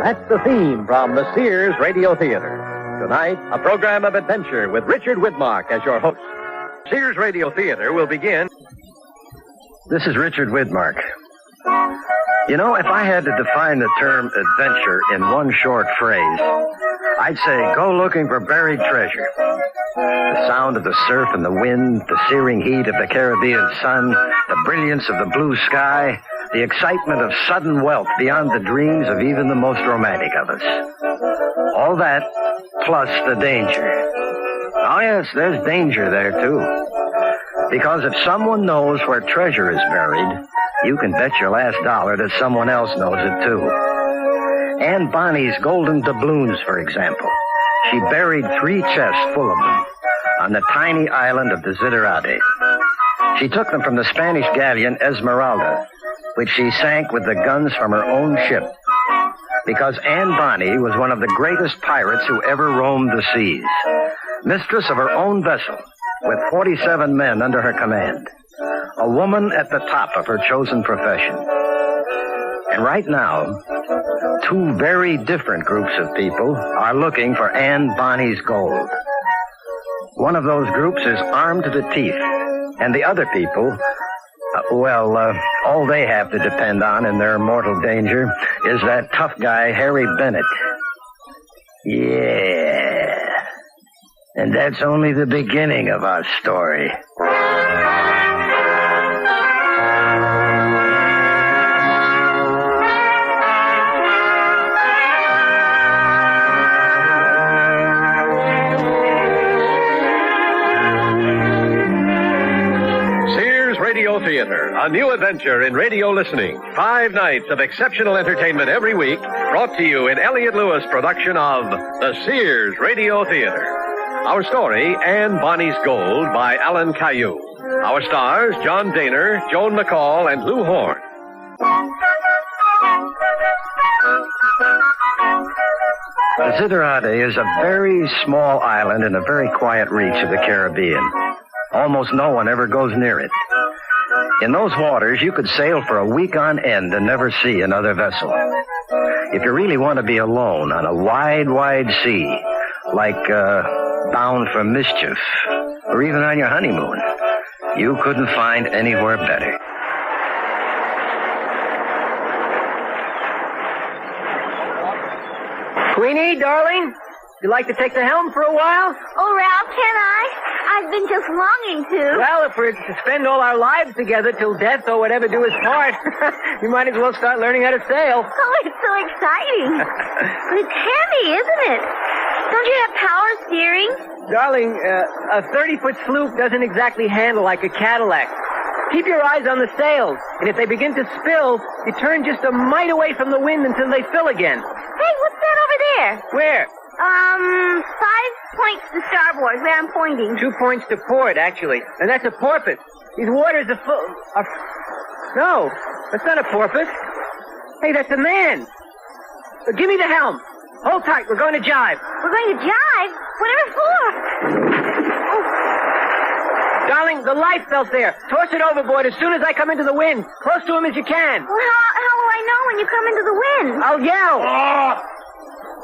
That's the theme from the Sears Radio Theater. Tonight, a program of adventure with Richard Widmark as your host. Sears Radio Theater will begin. This is Richard Widmark. You know, if I had to define the term adventure in one short phrase, I'd say go looking for buried treasure. The sound of the surf and the wind, the searing heat of the Caribbean sun, the brilliance of the blue sky, the excitement of sudden wealth beyond the dreams of even the most romantic of us. All that, plus the danger. Oh, yes, there's danger there, too. Because if someone knows where treasure is buried, you can bet your last dollar that someone else knows it, too. Anne Bonny's golden doubloons, for example. She buried 3 chests full of them on the tiny island of Desiderate. She took them from the Spanish galleon Esmeralda, which she sank with the guns from her own ship. Because Anne Bonny was one of the greatest pirates who ever roamed the seas. Mistress of her own vessel, with 47 men under her command. A woman at the top of her chosen profession. And right now, 2 very different groups of people are looking for Anne Bonny's gold. One of those groups is armed to the teeth, and the other people, all they have to depend on in their mortal danger is that tough guy, Harry Bennett. Yeah. And that's only the beginning of our story. Theater, a new adventure in radio listening. 5 nights of exceptional entertainment every week, brought to you in Elliott Lewis' production of the Sears Radio Theater. Our story, Anne Bonny's Gold, by Alan Caillou. Our stars, John Daner, Joan McCall, and Lou Horn. Desiderate is a very small island in a very quiet reach of the Caribbean. Almost no one ever goes near it. In those waters, you could sail for a week on end and never see another vessel. If you really want to be alone on a wide, wide sea, like bound for mischief, or even on your honeymoon, you couldn't find anywhere better. Queenie, darling, you like to take the helm for a while? Oh, Ralph, can I? I've been just longing to. Well, if we're to spend all our lives together till death or whatever do us part, you might as well start learning how to sail. Oh, it's so exciting. But it's heavy, isn't it? Don't you have power steering? Darling, a 30-foot sloop doesn't exactly handle like a Cadillac. Keep your eyes on the sails, and if they begin to spill, you turn just a mite away from the wind until they fill again. Hey, what's that over there? Where? 5 points to starboard, where I'm pointing. 2 points to port, actually. And that's a porpoise. These waters are full... No, that's not a porpoise. Hey, that's a man. Give me the helm. Hold tight, we're going to jive. We're going to jive? Whatever for? Oh. Darling, the lifebelt there. Toss it overboard as soon as I come into the wind. Close to him as you can. Well, how will I know when you come into the wind? I'll yell.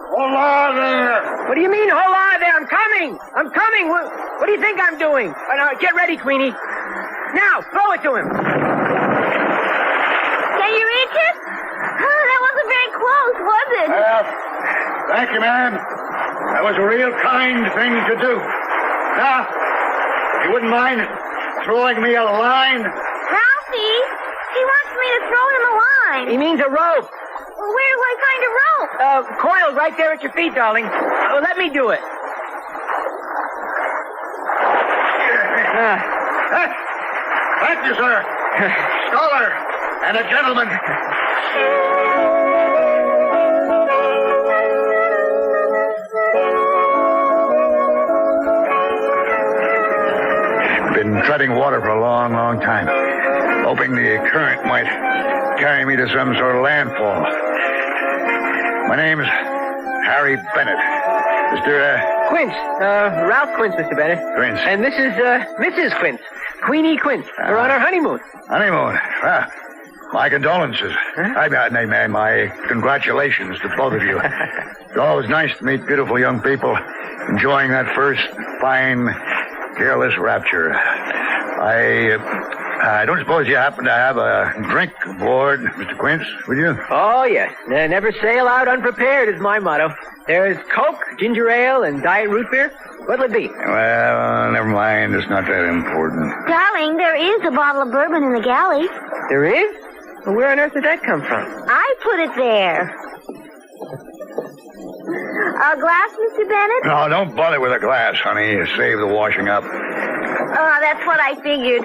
Hola there! What do you mean, hola there? I'm coming! I'm coming! What do you think I'm doing? Get ready, Queenie. Now, throw it to him. Can you reach it? Oh, that wasn't very close, was it? Thank you, ma'am. That was a real kind thing to do. Now, if you wouldn't mind throwing me a line. Ralphie, he wants me to throw him a line. He means a rope. Well, where do I find a rope? Coiled right there at your feet, darling. Let me do it. Thank you, sir. Scholar and a gentleman. Been treading water for a long, long time, hoping the current might carry me to some sort of landfall. My name's Harry Bennett. Mr. Quince. Ralph Quince, Mr. Bennett. Quince. And this is, Mrs. Quince. Queenie Quince. We're on our honeymoon. Honeymoon? Ah. My condolences. My congratulations to both of you. It's always nice to meet beautiful young people enjoying that first fine, careless rapture. I don't suppose you happen to have a drink aboard, Mr. Quince, would you? Oh, yes. Never sail out unprepared is my motto. There's Coke, ginger ale, and diet root beer. What'll it be? Well, never mind. It's not that important. Darling, there is a bottle of bourbon in the galley. There is? Well, where on earth did that come from? I put it there. A glass, Mr. Bennett? No, don't bother with a glass, honey. Save the washing up. Oh, that's what I figured.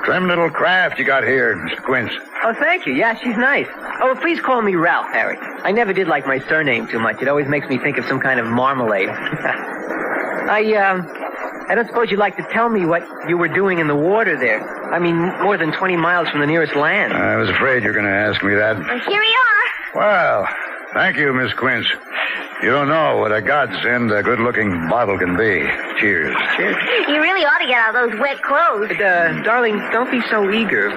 Trim little craft you got here, Mr. Quince. Oh, thank you. Yeah, she's nice. Oh, please call me Ralph, Harry. I never did like my surname too much. It always makes me think of some kind of marmalade. I don't suppose you'd like to tell me what you were doing in the water there. I mean, more than 20 miles from the nearest land. I was afraid you were going to ask me that. Well, here we are. Well, thank you, Miss Quince. You don't know what a godsend a good-looking bottle can be. Cheers. Cheers. You really ought to get out of those wet clothes. But, darling, don't be so eager.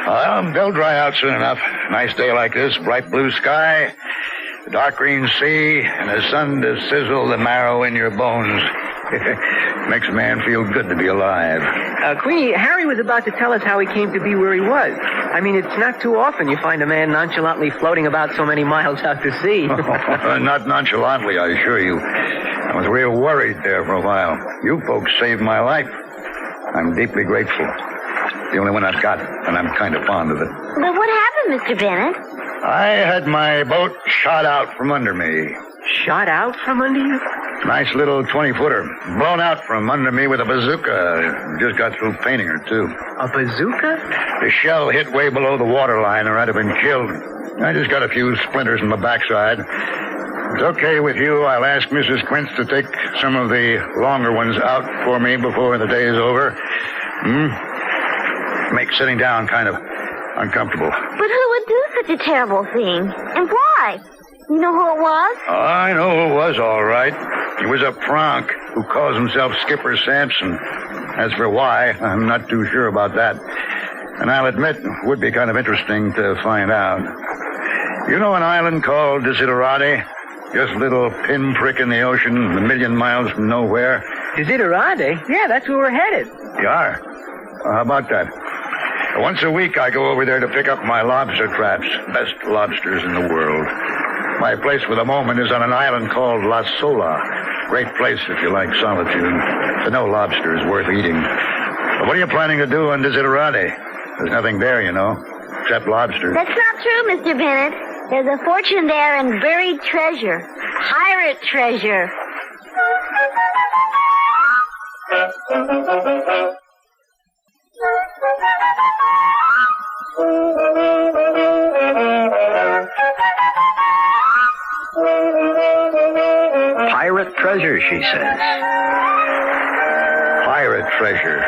Well, they'll dry out soon enough. Nice day like this, bright blue sky, a dark green sea, and the sun to sizzle the marrow in your bones. Makes a man feel good to be alive. Queenie, Harry was about to tell us how he came to be where he was. I mean, it's not too often you find a man nonchalantly floating about so many miles out to sea. Not nonchalantly, I assure you. I was real worried there for a while. You folks saved my life. I'm deeply grateful. The only one I've got, and I'm kind of fond of it. But what happened, Mr. Bennett? I had my boat shot out from under me. Shot out from under you? Nice little 20-footer. Blown out from under me with a bazooka. Just got through painting her, too. A bazooka? The shell hit way below the waterline, or I'd have been killed. I just got a few splinters in my backside. If it's okay with you, I'll ask Mrs. Quince to take some of the longer ones out for me before the day is over. Makes sitting down kind of uncomfortable. But who would do such a terrible thing? And why? You know who it was? I know who it was, all right. He was a pronk who calls himself Skipper Sampson. As for why, I'm not too sure about that. And I'll admit, it would be kind of interesting to find out. You know an island called Desiderati? Just a little pinprick in the ocean, a million miles from nowhere. Desiderati? Yeah, that's where we're headed. You are? How about that? Once a week, I go over there to pick up my lobster traps. Best lobsters in the world. My place for the moment is on an island called La Sola. Great place if you like solitude. But no lobster is worth eating. But what are you planning to do on Desiderati? There's nothing there, you know, except lobster. That's not true, Mr. Bennett. There's a fortune there in buried treasure. Pirate treasure. Pirate treasure, she says. Pirate treasure.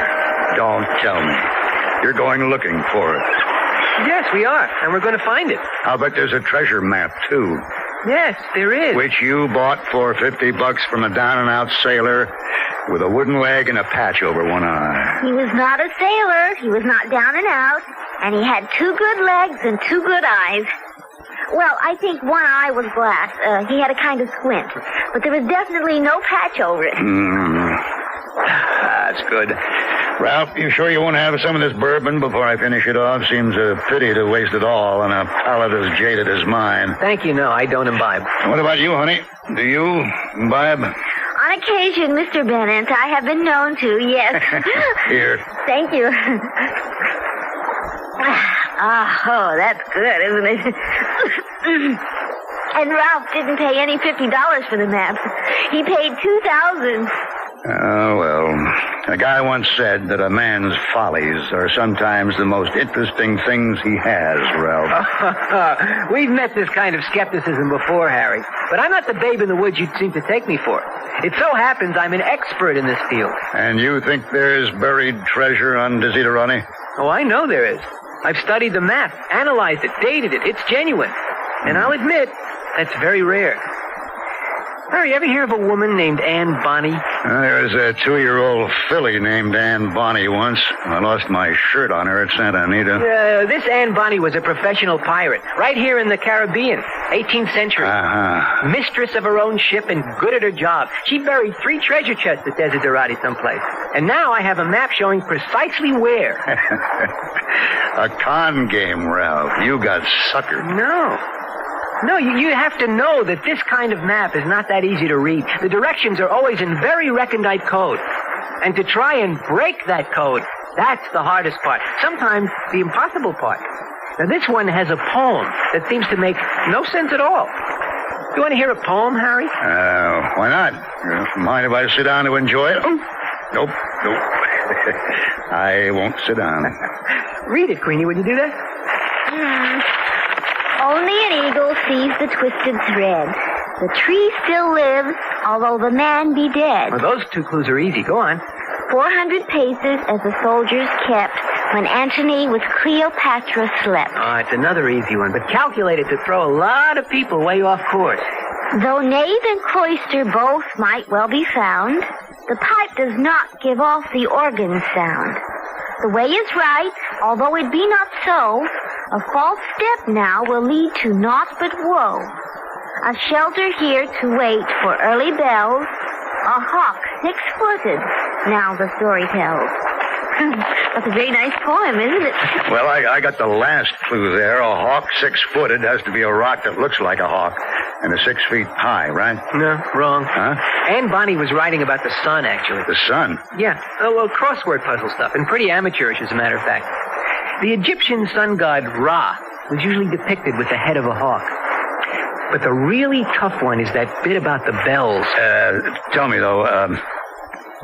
Don't tell me. You're going looking for it. Yes, we are, and we're going to find it. I'll bet there's a treasure map, too. Yes, there is. Which you bought for $50 from a down-and-out sailor with a wooden leg and a patch over one eye. He was not a sailor. He was not down and out. And he had 2 good legs and 2 good eyes. Well, I think one eye was glass. He had a kind of squint. But there was definitely no patch over it. That's good. Ralph, you sure you won't have some of this bourbon before I finish it off? Seems a pity to waste it all on a palate as jaded as mine. Thank you, no, I don't imbibe. What about you, honey? Do you imbibe? On occasion, Mr. Bennett, I have been known to, yes. Here. Thank you. Oh, that's good, isn't it? And Ralph didn't pay any $50 for the map. He paid $2,000. Oh, well, a guy once said that a man's follies are sometimes the most interesting things he has, Ralph. We've met this kind of skepticism before, Harry. But I'm not the babe in the woods you'd seem to take me for. It so happens I'm an expert in this field. And you think there's buried treasure on Desiderati? Oh, I know there is. I've studied the map, analyzed it, dated it. It's genuine. And I'll admit, that's very rare. Harry, you ever hear of a woman named Anne Bonny? There was a 2-year-old filly named Ann Bonny once. I lost my shirt on her at Santa Anita. This Anne Bonny was a professional pirate, right here in the Caribbean, 18th century. Uh-huh. Mistress of her own ship and good at her job. She buried 3 treasure chests at Desiderati someplace. And now I have a map showing precisely where. A con game, Ralph. You got suckered. No, you have to know that this kind of map is not that easy to read. The directions are always in very recondite code. And to try and break that code, that's the hardest part. Sometimes the impossible part. Now, this one has a poem that seems to make no sense at all. You want to hear a poem, Harry? Why not? Mind if I sit down to enjoy it? Nope. I won't sit down. Read it, Queenie. Would you do that? Only an eagle sees the twisted thread. The tree still lives, although the man be dead. Well, those 2 clues are easy. Go on. 400 paces as the soldiers kept when Antony with Cleopatra slept. It's another easy one, but calculated to throw a lot of people way off course. Though nave and cloister both might well be found, the pipe does not give off the organ sound. The way is right, although it be not so. A false step now will lead to naught but woe. A shelter here to wait for early bells. A hawk 6-footed, now the story tells. That's a very nice poem, isn't it? Well, I got the last clue there. A hawk 6-footed has to be a rock that looks like a hawk and is 6 feet high, right? No, wrong. Huh? Anne Bonny was writing about the sun, actually. The sun? Yeah. Crossword puzzle stuff, and pretty amateurish, as a matter of fact. The Egyptian sun god Ra was usually depicted with the head of a hawk. But the really tough one is that bit about the bells. Tell me, though,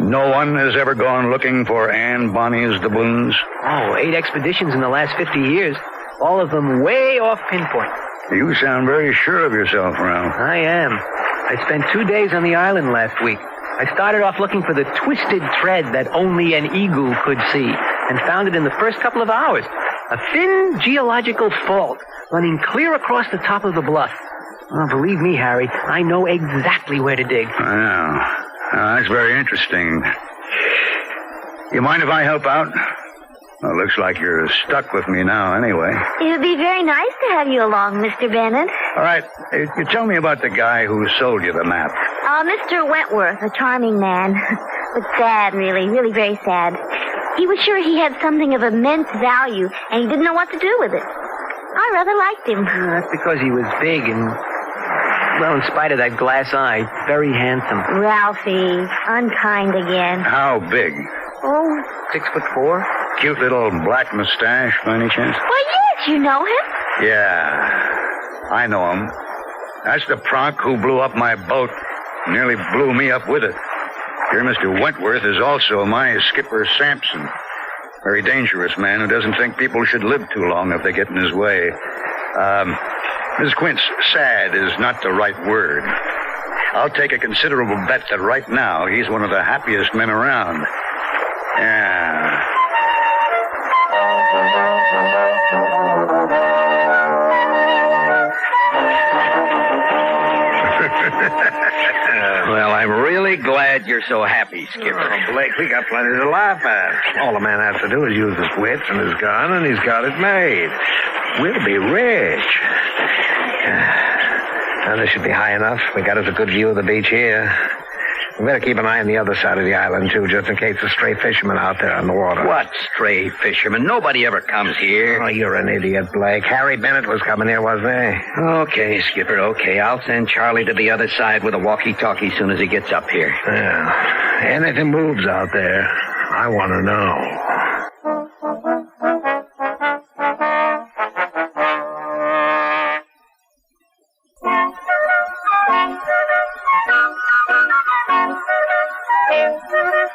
no one has ever gone looking for Anne Bonny's doubloons? 8 expeditions in the last 50 years. All of them way off pinpoint. You sound very sure of yourself, Ralph. I am. I spent 2 days on the island last week. I started off looking for the twisted thread that only an eagle could see, and found it in the first couple of hours. A thin geological fault running clear across the top of the bluff. Oh, believe me, Harry, I know exactly where to dig. Wow. That's very interesting. You mind if I help out? Well, looks like you're stuck with me now anyway. It would be very nice to have you along, Mr. Bennett. All right. You tell me about the guy who sold you the map. Mr. Wentworth, a charming man. But sad, really very sad. He was sure he had something of immense value, and he didn't know what to do with it. I rather liked him. That's because he was big and, well, in spite of that glass eye, very handsome. Ralphie, unkind again. How big? 6'4". Cute little black mustache, by any chance? Why, yes, you know him. Yeah, I know him. That's the pronk who blew up my boat. Nearly blew me up with it. Here, Mr. Wentworth is also my skipper, Sampson. Very dangerous man who doesn't think people should live too long if they get in his way. Miss Quince, sad is not the right word. I'll take a considerable bet that right now he's one of the happiest men around. Yeah. Well, I'm really glad you're so happy, Skipper. Oh, Blake, we got plenty to laugh at. All the man has to do is use his wits and his gun, and he's got it made. We'll be rich. Now, this should be high enough. We got us a good view of the beach here. We better keep an eye on the other side of the island, too, just in case there's stray fishermen out there on the water. What stray fishermen? Nobody ever comes here. Oh, you're an idiot, Blake. Harry Bennett was coming here, wasn't he? Okay, Skipper, okay. I'll send Charlie to the other side with a walkie-talkie as soon as he gets up here. Yeah. Anything moves out there, I want to know.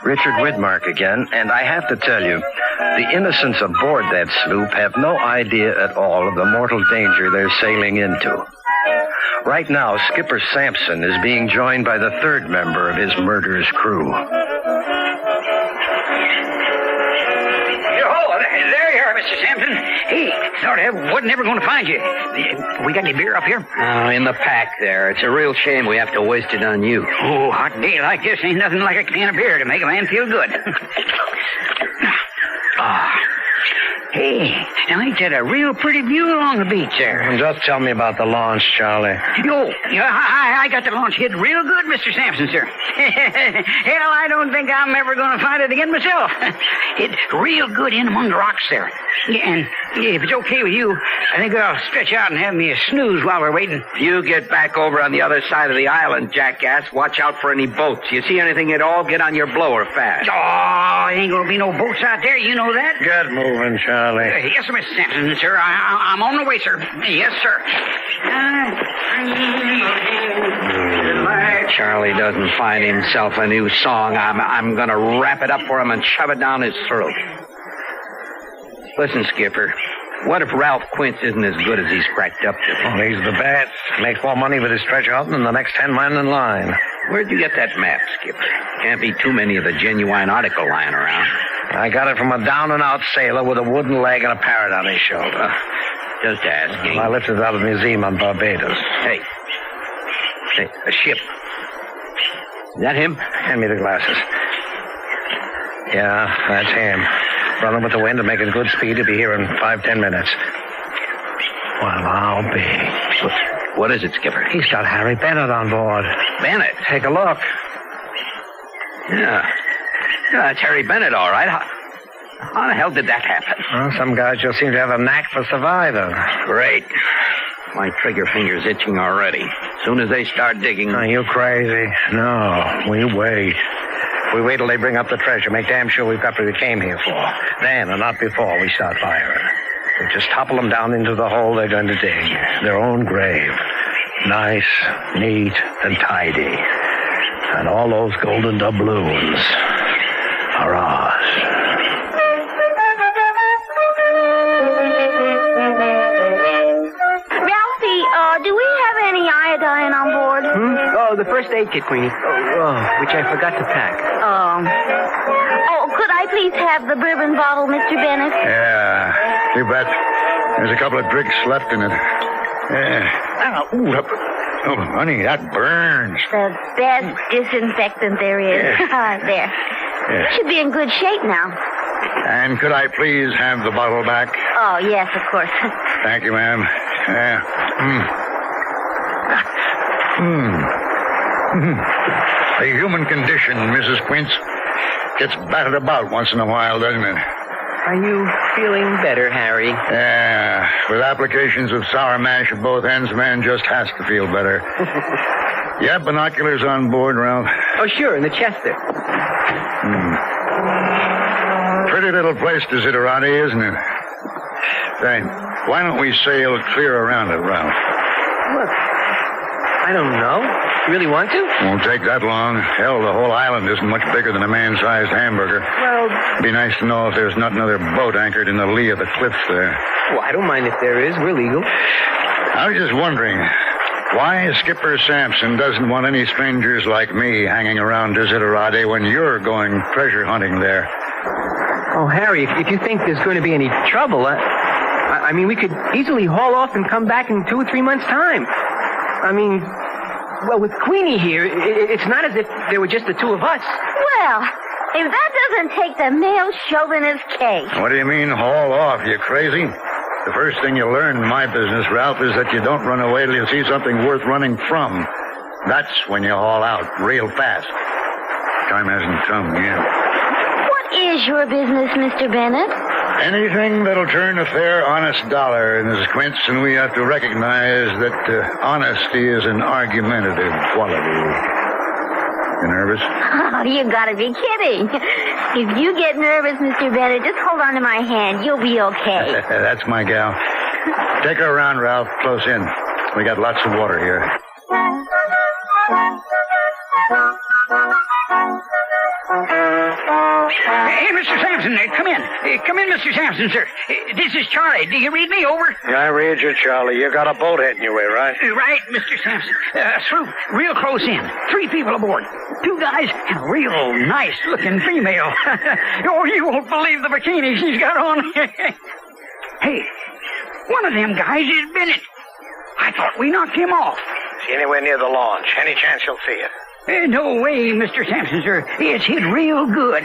Richard Widmark again, and I have to tell you, the innocents aboard that sloop have no idea at all of the mortal danger they're sailing into. Right now, Skipper Sampson is being joined by the third member of his murderous crew. There you are, Mr. Sampson. Hey, thought I wasn't ever going to find you. We got any beer up here? In the pack there. It's a real shame we have to waste it on you. Oh, hot day like this ain't nothing like a can of beer to make a man feel good. Hey, now ain't that a real pretty view along the beach there? Just tell me about the launch, Charlie. Yo, I got the launch hit real good, Mr. Sampson, sir. Hell, I don't think I'm ever going to find it again myself. It's real good in among the rocks there. Yeah, and if it's okay with you, I think I'll stretch out and have me a snooze while we're waiting. You get back over on the other side of the island, jackass. Watch out for any boats. You see anything at all, get on your blower fast. Oh, ain't going to be no boats out there, you know that? Get moving, Charlie. Yes, Mr. Sampson, sir. I'm on the way, sir. Yes, sir. Charlie doesn't find himself a new song. I'm going to wrap it up for him and shove it down his throat. Listen, Skipper, what if Ralph Quince isn't as good as he's cracked up to be? Well, he's the best. Makes more money with his treasure hunting than the next 10 men in line. Where'd you get that map, Skipper? Can't be too many of the genuine article lying around. I got it from a down-and-out sailor with a wooden leg and a parrot on his shoulder. Just asking. I lifted it out of the museum on Barbados. Hey, a ship. Is that him? Hand me the glasses. Yeah, that's him. Running with the wind and making good speed. He'll be here in 5-10 minutes. Well, I'll be. What is it, Skipper? He's got Harry Bennett on board. Bennett? Take a look. Yeah, that's Harry Bennett, all right. How the hell did that happen? Well, some guys just seem to have a knack for surviving. Great. My trigger finger's itching already. As soon as they start digging... Are you crazy? No, we wait. We wait till they bring up the treasure. Make damn sure we've got what we came here for. Then, and not before, we start firing. We just topple them down into the hole they're going to dig. Their own grave. Nice, neat, and tidy. And all those golden doubloons are ours. Ralphie, do we have any iodine on board? Oh, the first aid kit, Queenie. Which I forgot to pack. Oh, could I please have the bourbon bottle, Mr. Bennett? Yeah, you bet. There's a couple of drinks left in it. Yeah. Oh, honey, that burns. The best disinfectant there is. Yeah. There. Yeah. Should be in good shape now. And could I please have the bottle back? Oh, yes, of course. Thank you, ma'am. Yeah. The human condition, Mrs. Quince, gets battered about once in a while, doesn't it? Are you feeling better, Harry? Yeah. With applications of sour mash at both ends, a man just has to feel better. You have binoculars on board, Ralph? Oh, sure, in the chest there. Pretty little place to Zitterati, isn't it? Say, why don't we sail clear around it, Ralph? Look, I don't know. You really want to? Won't take that long. Hell, the whole island isn't much bigger than a man-sized hamburger. Well... Be nice to know if there's not another boat anchored in the lee of the cliffs there. Well, I don't mind if there is. We're legal. I was just wondering why Skipper Sampson doesn't want any strangers like me hanging around Desiderate when you're going treasure hunting there. Oh, Harry, if you think there's going to be any trouble, I mean, we could easily haul off and come back in 2 or 3 months' time. I mean, well, with Queenie here, it's not as if there were just the two of us. Well, if that doesn't take the male chauvinist case. What do you mean, haul off? You crazy? The first thing you learn in my business, Ralph, is that you don't run away till you see something worth running from. That's when you haul out, real fast. Time hasn't come yet. What is your business, Mr. Bennett? Anything that'll turn a fair, honest dollar, Mrs. Quince, and we have to recognize that honesty is an argumentative quality. You nervous? Oh, you gotta be kidding. If you get nervous, Mr. Bennett, just hold on to my hand. You'll be okay. That's my gal. Take her around, Ralph, close in. We got lots of water here. Hey, Mr. Sampson, come in. Come in, Mr. Sampson, sir. This is Charlie. Do you read me? Over? Yeah, I read you, Charlie. You got a boat heading your way, right? Right, Mr. Sampson. Sloop, real close in. 3 people aboard. 2 guys and a real nice-looking female. Oh, you won't believe the bikini she's got on. Hey, one of them guys is Bennett. I thought we knocked him off. Is he anywhere near the launch? Any chance you'll see it? No way, Mr. Sampson, sir. It's hit real good.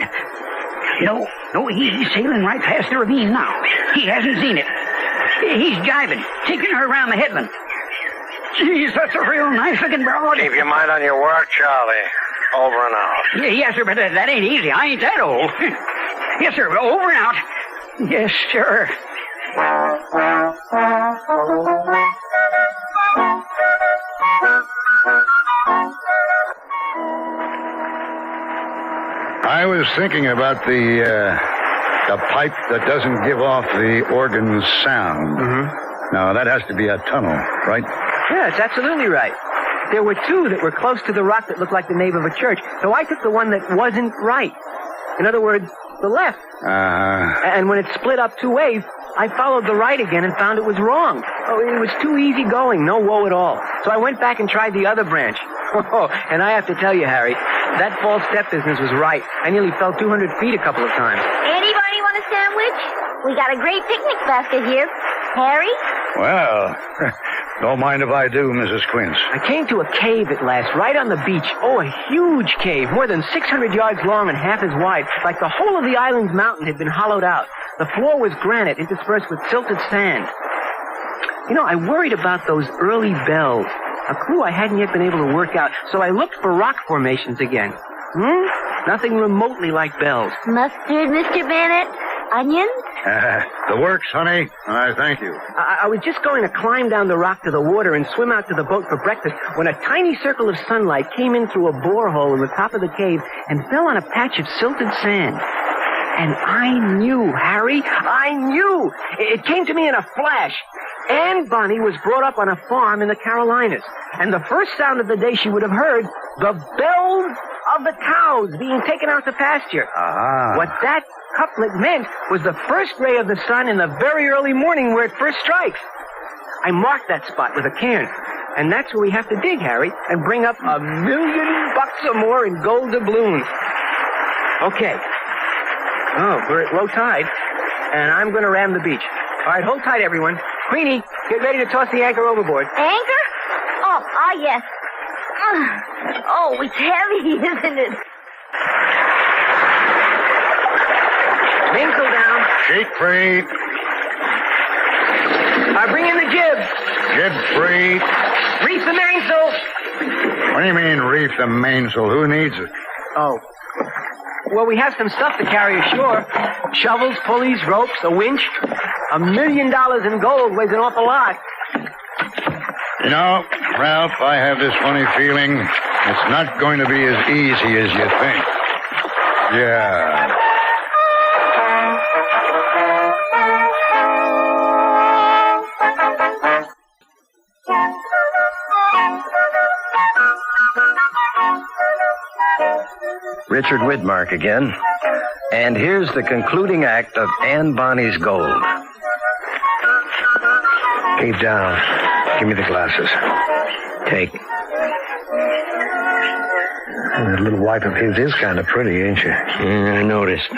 No, he's sailing right past the ravine now. He hasn't seen it. He's jiving, taking her around the headland. Geez, that's a real nice-looking broad. Keep your mind on your work, Charlie. Over and out. Yes, sir, but that ain't easy. I ain't that old. Yes, sir, over and out. Yes, sir. I was thinking about the pipe that doesn't give off the organ sound. Mm-hmm. Now, that has to be a tunnel, right? Yes, absolutely right. There were two that were close to the rock that looked like the nave of a church, so I took the one that wasn't right. In other words, the left. And when it split up two ways, I followed the right again and found it was wrong. Oh, it was too easy going, no woe at all. So I went back and tried the other branch. Oh, and I have to tell you, Harry, that false step business was right. I nearly fell 200 feet a couple of times. Anybody want a sandwich? We got a great picnic basket here. Harry? Well, don't mind if I do, Mrs. Quince. I came to a cave at last, right on the beach. Oh, a huge cave, more than 600 yards long and half as wide, like the whole of the island's mountain had been hollowed out. The floor was granite interspersed with silted sand. You know, I worried about those early bells, a clue I hadn't yet been able to work out, so I looked for rock formations again. Nothing remotely like bells. Mustard, Mr. Bennett? Onions? The works, honey. I thank you. I was just going to climb down the rock to the water and swim out to the boat for breakfast when a tiny circle of sunlight came in through a borehole in the top of the cave and fell on a patch of silted sand. And I knew, Harry, I knew. It came to me in a flash. Anne Bonny was brought up on a farm in the Carolinas. And the first sound of the day she would have heard, the bells of the cows being taken out to pasture. What that couplet meant was the first ray of the sun in the very early morning where it first strikes. I marked that spot with a cairn. And that's where we have to dig, Harry, and bring up $1 million or more in gold doubloons. Okay. Oh, we're at low tide, and I'm going to ram the beach. All right, hold tight, everyone. Queenie, get ready to toss the anchor overboard. Anchor? Oh, yes. Oh, it's heavy, isn't it? Mainsail down. Sheet free. Bring in the jib. Jib free. Reef the mainsail. What do you mean, reef the mainsail? Who needs it? Oh. Well, we have some stuff to carry ashore. Shovels, pulleys, ropes, a winch. $1 million in gold weighs an awful lot. You know, Ralph, I have this funny feeling it's not going to be as easy as you think. Yeah. Richard Widmark again. And here's the concluding act of Anne Bonny's Gold. Keep down. Give me the glasses. Take. That little wife of his is kind of pretty, ain't she? Yeah, I noticed.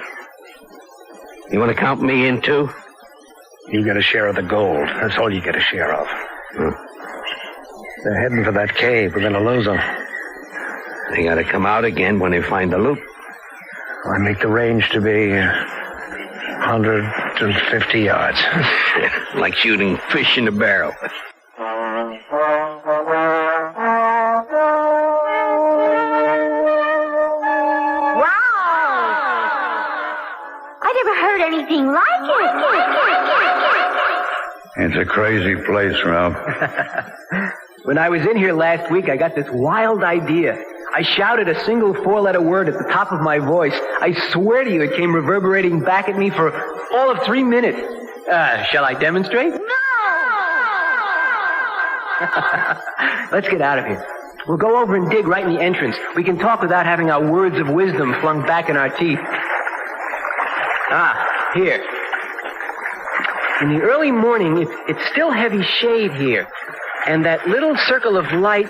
You want to count me in, too? You get a share of the gold. That's all you get a share of. They're heading for that cave. We're going to lose them. They got to come out again when they find the loot. I make the range to be 150 yards. Like shooting fish in a barrel. I never heard anything like it. It's a crazy place, Ralph. When I was in here last week, I got this wild idea. I shouted a single four-letter word at the top of my voice. I swear to you, it came reverberating back at me for all of 3 minutes. Shall I demonstrate? No! Let's get out of here. We'll go over and dig right in the entrance. We can talk without having our words of wisdom flung back in our teeth. Here. In the early morning, it's still heavy shade here. And that little circle of light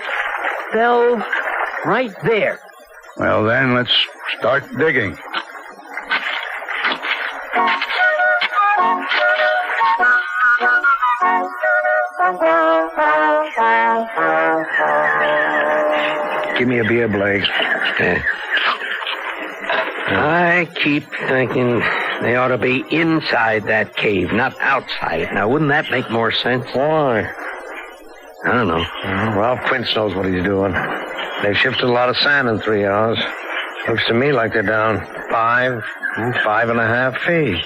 fell right there. Well, then, let's start digging. Give me a beer, Blake. I keep thinking they ought to be inside that cave, not outside it. Now, wouldn't that make more sense? Why? I don't know. Well, Quince knows what he's doing. They've shifted a lot of sand in 3 hours. Looks to me like they're down 5.5 feet.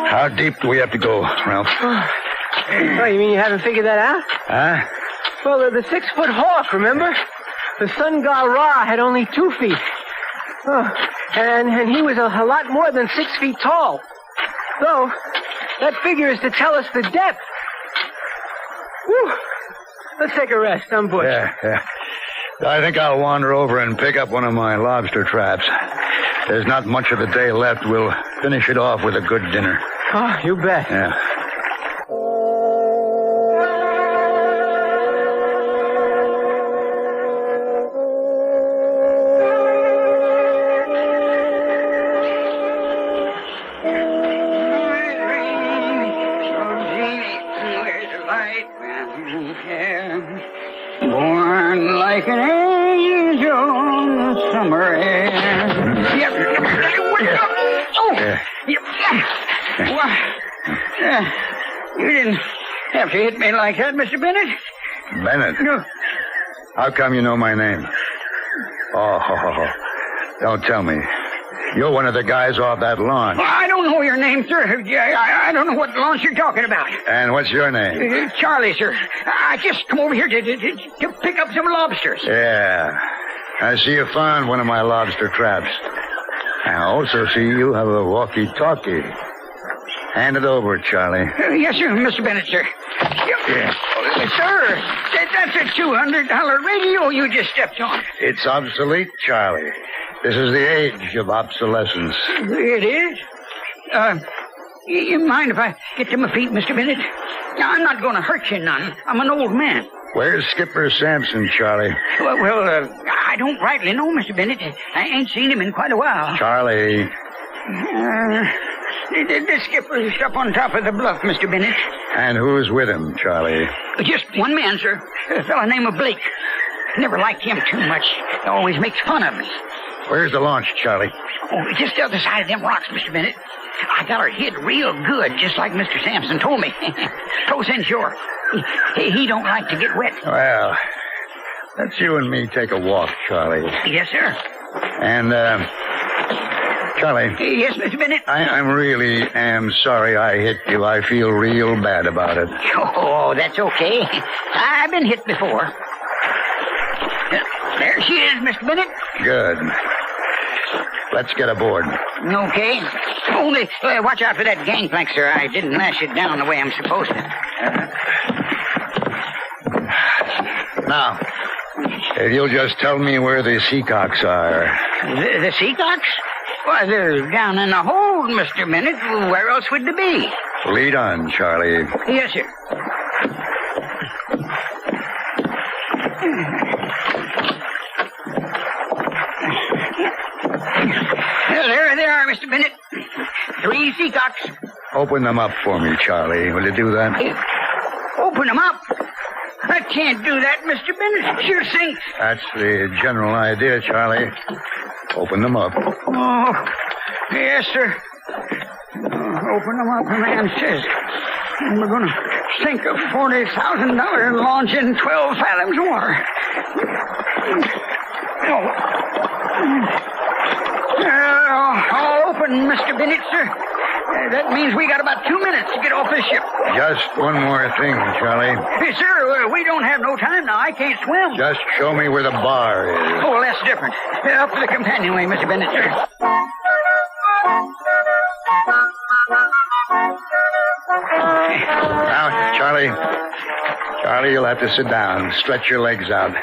How deep do we have to go, Ralph? Oh, you mean you haven't figured that out? Huh? Well, the 6-foot hawk, remember? The sun god Ra had only 2 feet. Oh, and he was a lot more than 6 feet tall. So, that figure is to tell us the depth. Whew. Let's take a rest. I'm Butch. Yeah. I think I'll wander over and pick up one of my lobster traps. There's not much of the day left. We'll finish it off with a good dinner. Oh, you bet. Yeah. Born like an angel in the summer air. Yep. You didn't have to hit me like that, Mr. Bennett. Bennett? No. How come you know my name? Oh, don't tell me. You're one of the guys off that launch. I don't know your name, sir. I don't know what launch you're talking about. And what's your name? Charlie, sir. I just come over here to pick up some lobsters. Yeah. I see you found one of my lobster traps. I also see you have a walkie-talkie. Hand it over, Charlie. Yes, sir, Mr. Bennett, sir. Yeah. Sir, that's a $200 radio you just stepped on. It's obsolete, Charlie. This is the age of obsolescence. It is? You mind if I get to my feet, Mr. Bennett? I'm not going to hurt you none. I'm an old man. Where's Skipper Sampson, Charlie? Well, I don't rightly know, Mr. Bennett. I ain't seen him in quite a while. Charlie. The skipper's up on top of the bluff, Mr. Bennett. And who's with him, Charlie? Just one man, sir. A fellow named Blake. Never liked him too much. He always makes fun of me. Where's the launch, Charlie? Oh, just the other side of them rocks, Mr. Bennett. I got her hid real good, just like Mr. Sampson told me. Close inshore. He don't like to get wet. Well, let's you and me take a walk, Charlie. Yes, sir. And, Charlie. Yes, Mr. Bennett? I really am sorry I hit you. I feel real bad about it. Oh, that's okay. I've been hit before. There she is, Mr. Bennett. Good. Let's get aboard. Okay. Only watch out for that gangplank, sir. I didn't lash it down the way I'm supposed to. Now, if you'll just tell me where the seacocks are. The seacocks? Why, they're down in the hold, Mr. Bennett. Where else would they be? Lead on, Charlie. Yes, sir. Well, there they are, Mr. Bennett. 3 seacocks. Open them up for me, Charlie. Will you do that? Open them up? I can't do that, Mr. Bennett. Sure sinks. That's the general idea, Charlie. Open them up. Oh, yes, sir. Open them up, the man says. And we're going to sink a $40,000 launch in 12 fathoms water. All open, Mr. Bennett, sir. That means we got about 2 minutes to get off this ship. Just one more thing, Charlie. Hey, sir, we don't have no time now. I can't swim. Just show me where the bar is. Oh, well, that's different. Up to the companionway, Mr. Bennett, sir. Now, Charlie. Charlie, you'll have to sit down. Stretch your legs out.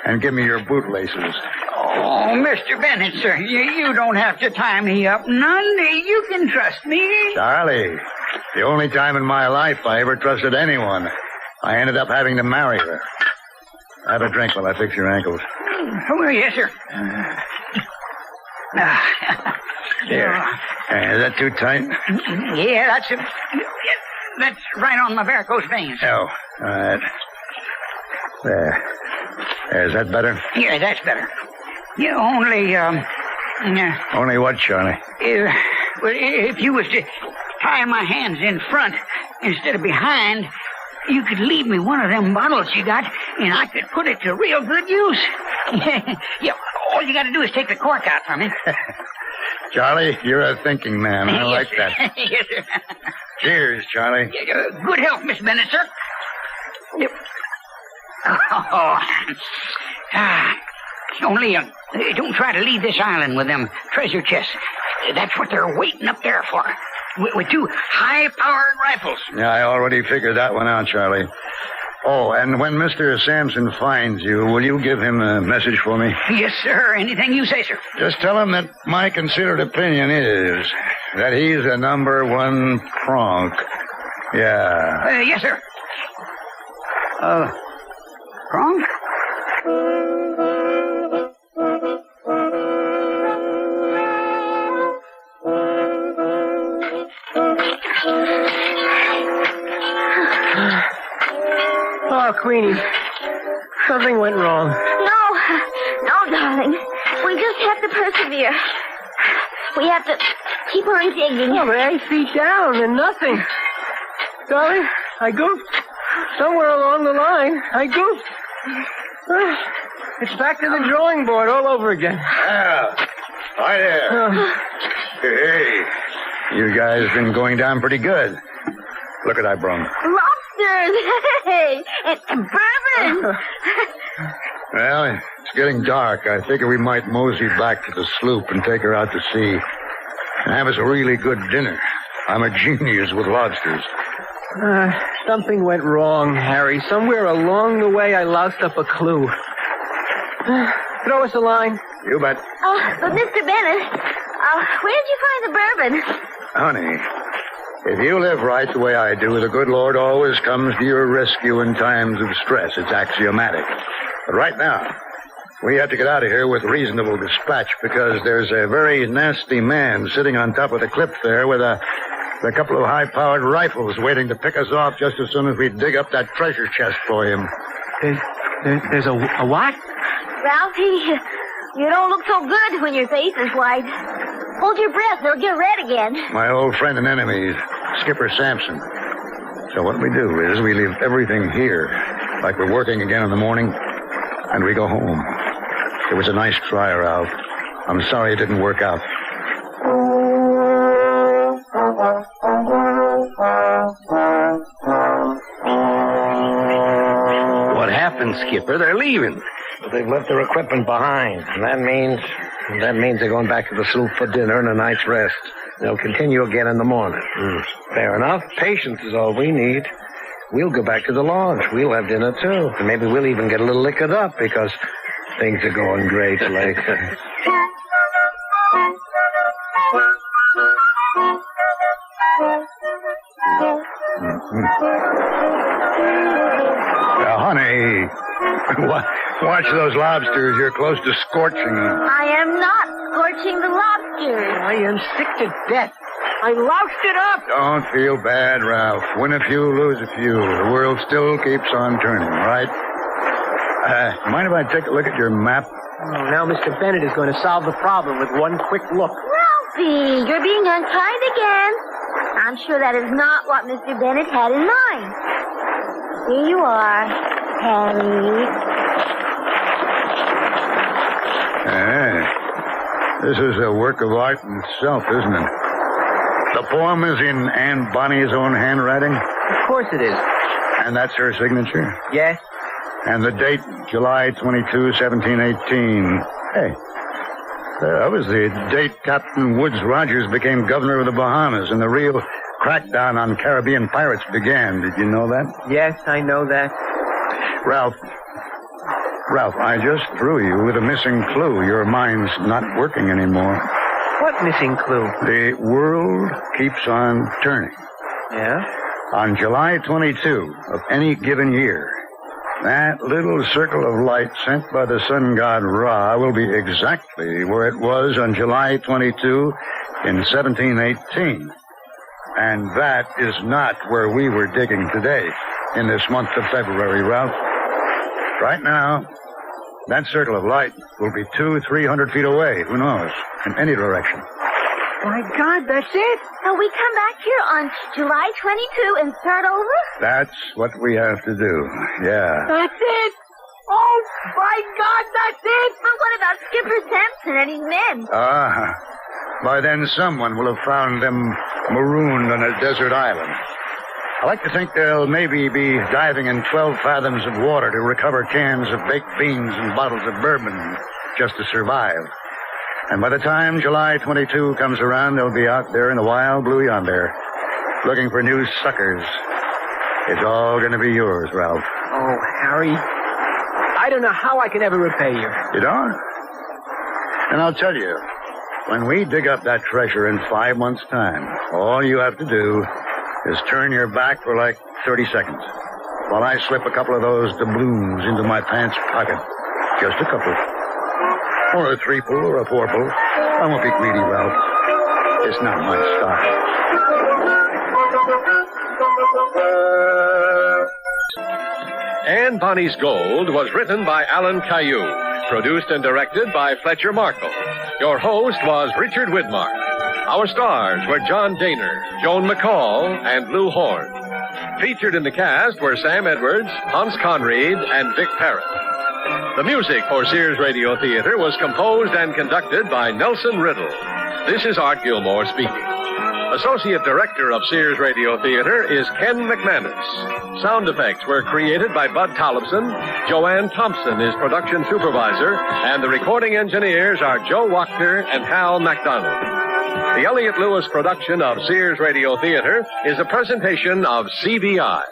And give me your bootlaces. Oh, Mr. Bennett, sir, you don't have to tie me up none. You can trust me. Charlie, the only time in my life I ever trusted anyone, I ended up having to marry her. Have a drink while I fix your ankles. Oh, yes, sir. Here. Is that too tight? Yeah, that's right on my varicose veins. Oh, all right. There. Is that better? Yeah, that's better. Yeah, only, Only what, Charlie? if you was to tie my hands in front instead of behind, you could leave me one of them bottles you got, and I could put it to real good use. Yeah, all you got to do is take the cork out from it. Charlie, you're a thinking man. I like Yes, that. Yes, sir. Cheers, Charlie. Good health, Miss Bennett, sir. Yep. Oh. Only don't try to leave this island with them treasure chests. That's what they're waiting up there for. With 2 high-powered rifles. Yeah, I already figured that one out, Charlie. Oh, and when Mr. Sampson finds you, will you give him a message for me? Yes, sir. Anything you say, sir. Just tell him that my considered opinion is that he's a #1 pronk. Yeah. Yes, sir. Wrong? Oh, Queenie, something went wrong. No, darling. We just have to persevere. We have to keep on digging. Oh, we're 8 feet down and nothing. Darling, I goofed. Somewhere along the line, I goofed. It's back to the drawing board all over again. Yeah. Hi there. Hey. You guys been going down pretty good. Look what I brung. Lobsters! Hey! And bourbon! Well, it's getting dark. I figure we might mosey back to the sloop and take her out to sea and have us a really good dinner. I'm a genius with lobsters. Something went wrong, Harry. Somewhere along the way, I loused up a clue. Throw us a line. You bet. But Mr. Bennett, where'd you find the bourbon? Honey, if you live right the way I do, the good Lord always comes to your rescue in times of stress. It's axiomatic. But right now, we have to get out of here with reasonable dispatch because there's a very nasty man sitting on top of the cliff there with a couple of high-powered rifles waiting to pick us off just as soon as we dig up that treasure chest for him. There's a what? Ralphie, you don't look so good when your face is white. Hold your breath, they'll get red again. My old friend and enemy, Skipper Sampson. So what we do is we leave everything here, like we're working again in the morning, and we go home. It was a nice try, Ralph. I'm sorry it didn't work out. What happened, Skipper? They're leaving. They've left their equipment behind, and that means they're going back to the sloop for dinner and a night's rest. They'll continue again in the morning. Fair enough. Patience is all we need. We'll go back to the lodge. We'll have dinner, too. And maybe we'll even get a little liquored up because things are going great, Lake. Honey, watch those lobsters. You're close to scorching them. I am not scorching the lobsters. I am sick to death. I loused it up. Don't feel bad, Ralph. Win a few, lose a few. The world still keeps on turning, right? Mind if I take a look at your map? Oh, now Mr. Bennett is going to solve the problem with one quick look. Ralphie, you're being unkind again. I'm sure that is not what Mr. Bennett had in mind. Here you are, Harry. This is a work of art in itself, isn't it? The poem is in Aunt Bonny's own handwriting? Of course it is. And that's her signature? Yes. And the date, July 22, 1718. Hey, that was the date Captain Woodes Rogers became governor of the Bahamas and the real crackdown on Caribbean pirates began. Did you know that? Yes, I know that. Ralph, I just threw you with a missing clue. Your mind's not working anymore. What missing clue? The world keeps on turning. Yeah? On July 22 of any given year, That little circle of light sent by the sun god Ra will be exactly where it was on July 22 in 1718. And that is not where we were digging today, in this month of February, Ralph. Right now, that circle of light will be 200-300 feet away, who knows, in any direction. My God, that's it? So we come back here on July 22 and start over? That's what we have to do, yeah. That's it? Oh, my God, that's it? But what about Skipper Sampson and his men? By then someone will have found them marooned on a desert island. I like to think they'll maybe be diving in 12 fathoms of water to recover cans of baked beans and bottles of bourbon just to survive. And by the time July 22 comes around, they'll be out there in the wild blue yonder, looking for new suckers. It's all going to be yours, Ralph. Oh, Harry, I don't know how I can ever repay you. You don't? And I'll tell you, when we dig up that treasure in 5 months' time, all you have to do is turn your back for like 30 seconds while I slip a couple of those doubloons into my pants pocket. Just a couple. Or a 3-pull or a 4-pull. I won't be greedy, Ralph. It's not my style. And Bonnie's Gold was written by Alan Caillou, produced and directed by Fletcher Markle. Your host was Richard Widmark. Our stars were John Daner, Joan McCall, and Lou Horn. Featured in the cast were Sam Edwards, Hans Conried, and Vic Parrott. The music for Sears Radio Theater was composed and conducted by Nelson Riddle. This is Art Gilmore speaking. Associate Director of Sears Radio Theater is Ken McManus. Sound effects were created by Bud Tollefson. Joanne Thompson is production supervisor, and the recording engineers are Joe Wachter and Hal MacDonald. The Elliott Lewis production of Sears Radio Theater is a presentation of CBI.